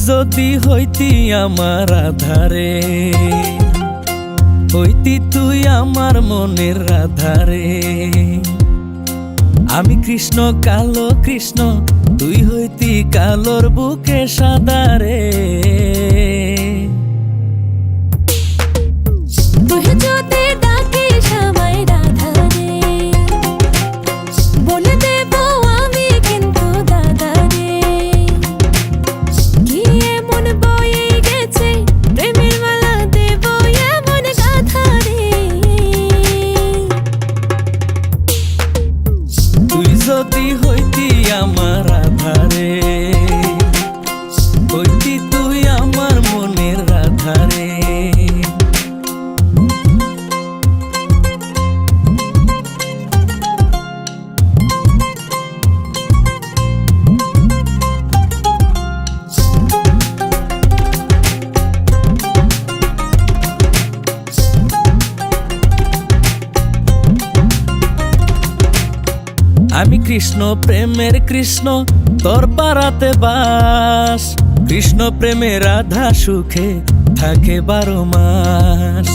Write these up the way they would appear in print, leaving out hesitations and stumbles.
যদি হইতি আমার আধারে, হইতি তুই আমার মনের রাধারে। আমি কৃষ্ণ কালো কৃষ্ণ, তুই হইতি কালোর বুকে সাদারে। তুই যদি ডাকিস আমায় রাধারে, বলে দেব আমি কিন্তু দাদারে। কি এমন বয়ে গেছে, প্রেমের মালা দেব এমন গাথারে। তুই যদি হইতি আমার আধারে, হইতি তুই আমার মনের রাধারে। আমি কৃষ্ণ প্রেমের কৃষ্ণ, তোর পারাতে বাস। কৃষ্ণ প্রেমে রাধা সুখে থাকে 12 মাস।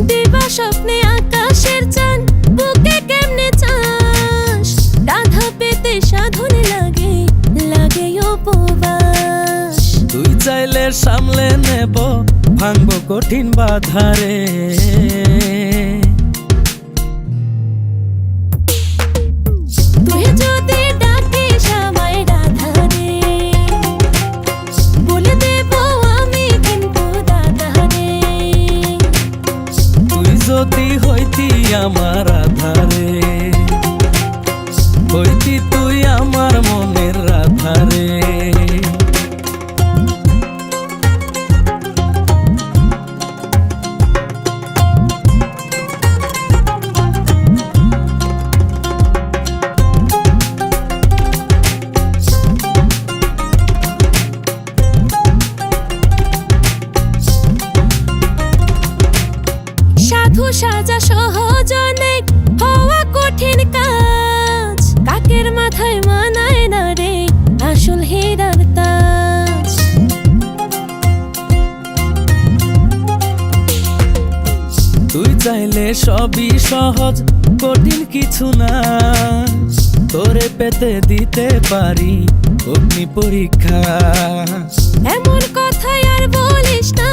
দিবা স্বপ্নে আকাশের চাঁদ, বুকে কেমনে চাস। রাধা পেতে সাধন লাগে, লাগে উপবাস। তুই চাইলে সামলে নেব, ভাঙবো কঠিন বাধারে। তুই যদি ডাকিস আমায় রাধারে, বলে দেব আমি কিন্তু দাদারে। তুই যদি হইতি আমার আধারে, হইতি তুই আমার মনের রাধারে। সাধু সাজা সহজ অনেক, হওয়া কঠিন কাজ। কাকের মাথায় মানায় না রে আসল হীরার তাজ। তুই চাইলে সবই সহজ, কঠিন কিছু না। তোরে পেতে দিতে পারি অগ্নি পরীক্ষা। এমন কথাই আর বলিস না,